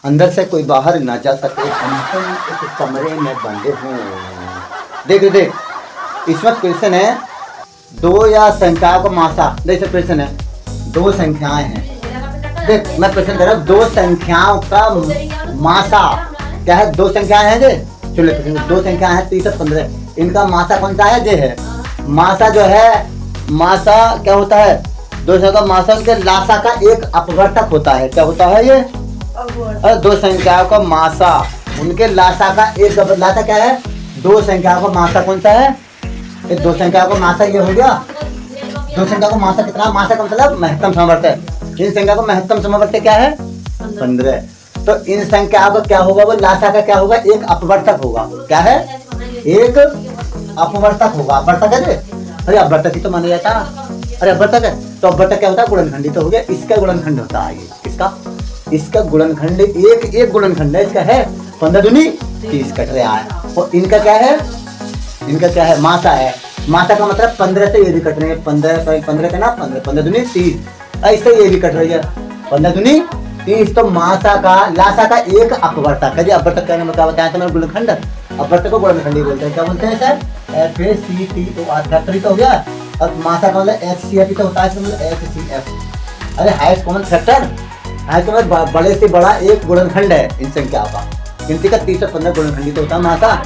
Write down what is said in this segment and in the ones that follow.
अंदर से कोई बाहर ना जा सके, हम इस कमरे में बंदे हैं। देख देख, इसमें क्वेश्चन है दो या संख्या को मासा। देख क्वेश्चन है दो संख्याएं हैं। देख मैं क्वेश्चन दे रहा हूँ, दो संख्याओं का मासा क्या है? दो संख्याएं हैं जे, चलो दो संख्याएं हैं 30 और 15, इनका मासा कौन सा है? जे है मासा जो है, मासा क्या होता है? दो संख्या का मासा उनके लासा का एक अपवर्तक होता है। क्या होता है ये? दो संख्याओं का मासा उनके लासा का एक, लासा क्या है? दो संख्याओं का मासा कौन सा है? ये दो संख्याओं का मासा ये हो गया। दो संख्या का मासा कितना? मासा का मतलब महत्तम समवर्तक। इन संख्या का महत्तम समवर्तक क्या है? 15। तो इन संख्याओं का क्या होगा? वो लासा का क्या होगा? एक अपवर्तक होगा। क्या है? एक अपवर्तक होगा। अपवर्तक है? अरे अपवर्तक ही तो माना जाता। अरे अपवर्तक है तो अपवर्तक क्या होता है? गुणनखंडी तो हो गया। इसका गुणनखंड होता है ये। किसका? इसका गुणनखंड एक गुणनखंड है। इसका है 15 दूनी 30 कट रहा है। और इनका क्या है? इनका क्या है? मासा है। मासा का मतलब 15 से ये भी कट रहे हैं। 15 का ना 15 दूनी 30, ऐसे ये भी कट रही है 15 दूनी 30। तो मासा का लासा का एक अपवर्तक है। अपवर्तक का क्या बताया था मैंने? गुणनखंड। अपवर्तक को गुणनखंडी बोलते हैं। क्या बोलते हैं सर? FACTOR फैक्टरी तो हो गया। अब मासा का मतलब HCF तो होता है, मतलब HCF। अरे highest common factor, highest common बड़े से बड़ा एक गुणनखंड है इन संख्याओं का। गिनती का 30 और 15 गुणनखंडी तो होता है मासा।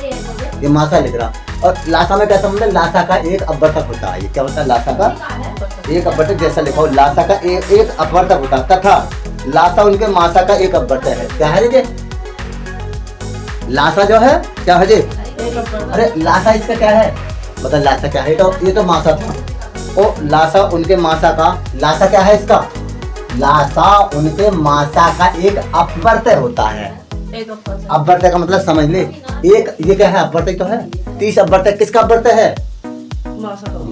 ये मासा लिख रहा। और लासा में क्या समझ? लासा का एक अपवर्तक होता है। ये क्या होता है? लासा का एक अपवर्तक, जैसा लिखा हो लासा का एक अपवर्तक होता है, तथा लासा उनके मासा का एक अपवर्तक है। क्या है ये? लासा जो है क्या है ये? अरे लासा इसका क्या है? बता लासा क्या है? तो ये तो मासा था। ओ लासा उनके मासा का, लासा क्या है इसका? लासा उनके मासा का एक अपवर्तक होता है। अपवर्तक का मतलब समझ ले। एक ये क्या है? अपवर्तक तो है। 30 अपवर्तक किसका अपवर्तक है?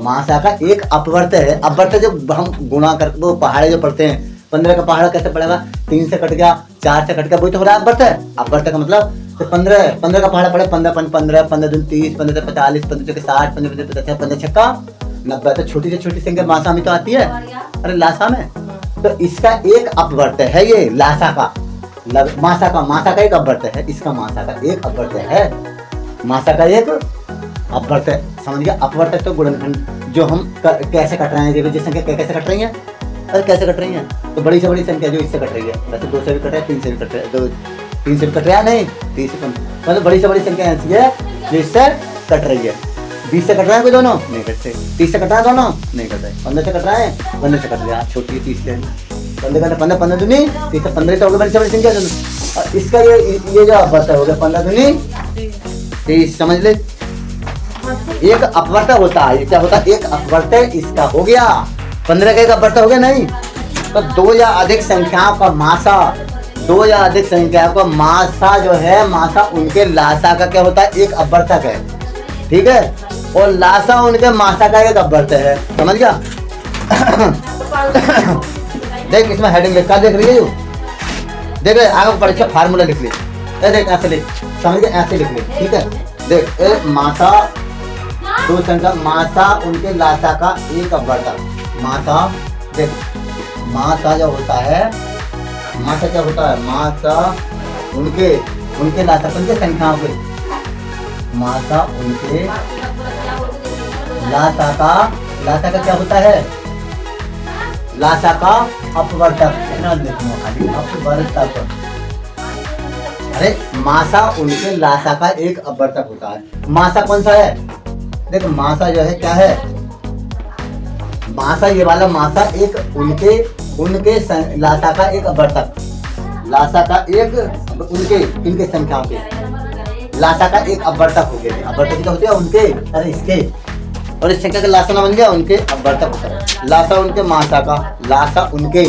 मासा का एक अपवर्तक है। अपवर्तक जब हम गुणा कर, वो पहाड़े जो पढ़ते हैं, 15 का पहाड़ा कैसे पड़ेगा? 3 से कट गया, 4 से कट गया, वही तो हो रहा है अपवर्तक। अपवर्तक का मतलब 15 का पहाड़ा पड़े 15 15 15 दूनी 30, 15 से 45, 15 से 60, 15 से 50, 15 छक्का 90। तो छोटी से छोटी संख्या मासा में तो आती है। अरे लासा में तो इसका एक अपवर्तक है ये लासा का। मासा का एक अपवर्तक है। इसका मासा का एक अपवर्तक है। मासा का एक अपवर्तक, समझ गया? अपवर्तक तो गुणनखंड जो हम कैसे कट रहे हैं, देखो संख्या कैसे कट रही है। अरे कैसे कट रही है? तो बड़ी से बड़ी संख्या जो इससे कट रही है, वैसे 2 से भी कट रहा है, 3 से भी कट रहा है, 3 से भी कट रहा है, नहीं 30 से कम, मतलब बड़ी से बड़ी संख्या ऐसी है जो इससे कट रही है। 20 से कट रहा है कोई? दोनों नहीं कटते। 30 से कट रहा है? दोनों नहीं कटते। 15 से कट रहा है? 15 से कट रहा है। छोटी 30 से 15 दूनी 30 से 15 तो हो गया बड़ी से बड़ी संख्या दोनों। और इसका ये जो अपवर्तक हो गया 15 दूनी 30, समझ ले। एक अपवर्तक होता है। ये क्या होता है? एक अपवर्तक इसका हो गया। 15 का एक अपवर्तक हो गया नहीं। तो दो या अधिक संख्याओं का मासा, दो या अधिक संख्याओं का मासा जो है, मासा उनके लासा का क्या होता है? एक अपवर्तक है। ठीक है? और लासा उनके मासा का एक अपवर्तक है। समझ गया? देख इसमें हेडिंग लिखा देख रही है, देख रहे आगे परीक्षा फार्मूला लिख ले। देख ऐसे लिख, समझ गए? ऐसे लिख ले। ठीक है? देख मासा दो संख्या, मासा उनके लासा का एक अपवर्तक। मासा देख, मासा जो होता है, मासा क्या होता है? मासा उनके लासा, उनके संख्याओं के मासा उनके लासा का क्या होता है? लासा का अपवर्तक। खाली अपवर्तक। अरे मासा उनके लासा का एक अपवर्तक होता है। मासा कौन सा है? देख मासा जो है क्या है? मासा ये वाला मासा एक उनके लासा का एक अपवर्तक, लासा का एक इनके संख्याओं के लासा का एक अपवर्तक हो गया। अपवर्तक तो होते हैं उनके, अरे इसके, और इस संख्या का लासा ना बन गया, उनके अपवर्तक होता है। लासा उनके मासा का, लासा उनके,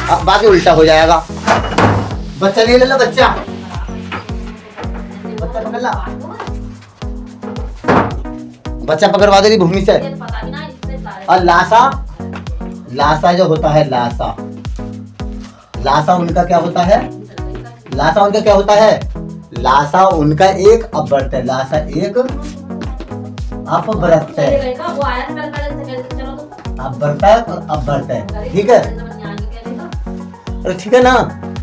अब बाकी उल्टा हो जाएगा। बच्चा नहीं ले लो, बच्चा पकड़ ला, बच्चा पकड़वा देगी भूमि से। और लासा जो होता है, लासा उनका क्या होता है? लासा उनका क्या होता है? लासा उनका एक अपवर्तक है। लासा एक अपवर्तक है। अपवर्तक और अपवर्तक, ठीक है? अरे ठीक है ना?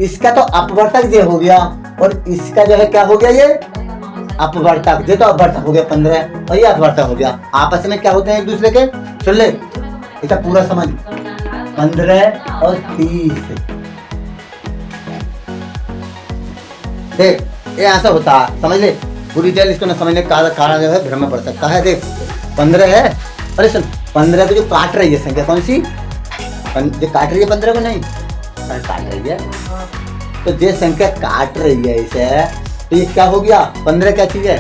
इसका तो अपवर्तक ये हो गया और इसका जो है क्या हो गया, ये अपवर्तक, ये तो अपवर्तक हो गया 15 और ये अपवर्तक हो गया। आपस में क्या होते हैं एक दूसरे के, सुन ले इसका पूरा समझ, 15 और 30। देख ये ऐसा होता है, समझ ले पूरी डिटेल इसको न समझने का कारण जो है भ्रम में पड़ सकता है। देख 15 है, अरे सुन 15 को जो काट रही है संख्या कौन सी, जो काट रही है 15 को, नहीं काट रही है, तो जो संख्या काट रही है इसे, तो ये क्या हो गया 15 क्या चीज है,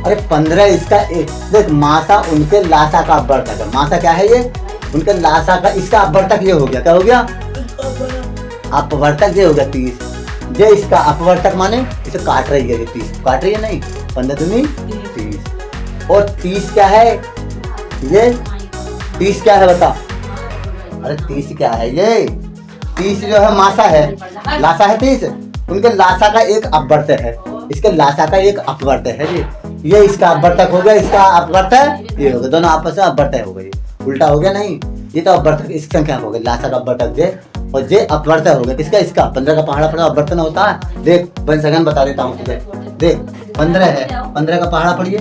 अरे 15 इसका देख मासा उनके लासा का अपवर्तक है। मासा क्या है, ये उनके लासा का, इसका अपवर्तक ये हो गया, क्या हो गया अपवर्तक, ये हो गया 30। ये इसका अपवर्तक माने इसे काट रही है, ये 30 काट रही है, नहीं 15 दूनी 30 और 30 क्या है, ये 30 क्या है बता, अरे 30 क्या है, ये 30 जो है मासा है, लासा है 30, उनके लासा का एक अपवर्तक है, इसके लासा का एक अपवर्तक है, ये इसका अपवर्तक हो गया, इसका अपवर्तक ये हो गया, दोनों आपस में अपवर्तक हो गई, उल्टा हो गया, नहीं ये तो अपवर्तक इस संख्या हो गया, लासा का अपवर्तक जे और जे अपवर्तक हो गया, किसका, इसका 15 का पहाड़ा पड़ा अपवर्तन होता है। देख बन सगन बता देता हूँ तुझे, देख 15 है, 15 का पहाड़ा पड़िए,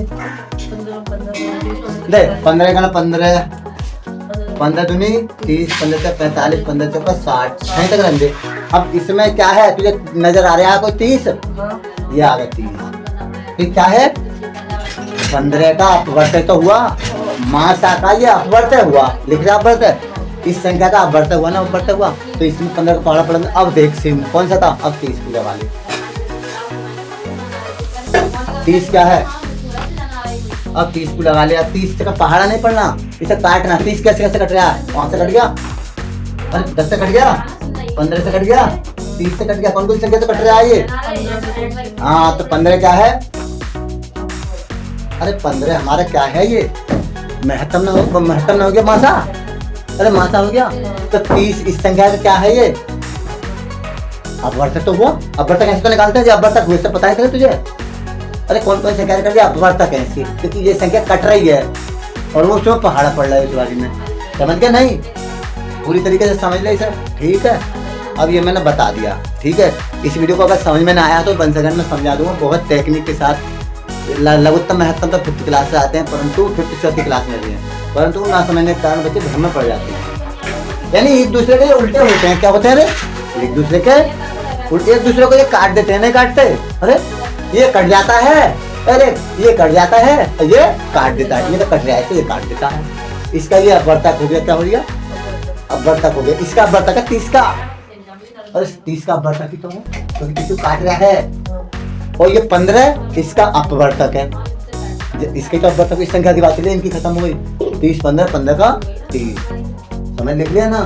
देख 15 का ना 15 दूनी 30, 15 से 45, 15 से 60 यहीं तक रख दे। अब इसमें क्या है तुझे नजर आ रहा है कोई 30, ये आ गया 30, फिर क्या है 15 का अपवर्तक तो हुआ, मासा का ये अपवर्तक हुआ, लिख रहा अपवर्तक, इस संख्या का अपवर्तक हुआ ना, अपवर्तक हुआ, तो इसमें 15 का पहाड़ा पड़ा। अब देख सिम कौन सा था, अब 30 को लगा ले, 30 क्या है, अब 30 को लगा लिया, 30 का पहाड़ा नहीं पड़ना, इसे काटना, 30 कैसे कट रहा है, कौन से कट गया, अरे 10 से कट गया, 15 से कट गया, 30 से कट गया, कौन सी संख्या से कट रहा है ये, हाँ तो 15 क्या है, अरे 15 हमारा क्या है, ये महत्तम न हो गया मासा, अरे मासा हो गया, तो 30 इस संख्या का क्या है, ये अपवर्तक तो हुआ, अपवर्तक ऐसे तो निकालते हैं जो अपवर्तक हुए, सब पता है तुझे, अरे कौन कौन संख्या कर दिया अपवर्तक है इसकी, क्योंकि ये संख्या कट रही है और वो उसमें पहाड़ा पड़ रहा है इस बारी में, समझ गया, नहीं पूरी तरीके से समझ ले सर, ठीक है। अब ये मैंने बता दिया, ठीक है। इस वीडियो को अगर समझ में ना आया तो बंसगन में समझा दूंगा बहुत टेक्निक के साथ। लघुत्तम महत्तम तो 5th क्लास से आते हैं, परंतु 5th 4th क्लास में भी हैं, परंतु ना समझने के कारण बच्चे भ्रम में पड़ जाते हैं, यानी एक दूसरे के उल्टे होते हैं, क्या होते हैं, अरे एक दूसरे के उल्टे, एक दूसरे को ये काट देते हैं, नहीं काटते, अरे ये कट जाता है, अरे ये कट जाता है, ये काट देता है, ये तो कट रहा है तो ये काट देता है, इसका ये अपवर्तक हो गया, क्या हो गया अपवर्तक हो गया, इसका अपवर्तक है 30 का, और 30 का अपवर्तक ही तो है क्योंकि किसी को काट रहा है, और ये 15 इसका अपवर्तक है, इसके तो अपवर्तक इस संख्या की बात चलिए, इनकी खत्म हो गई, 30 15 15 का 30, समझ लिख लिया ना।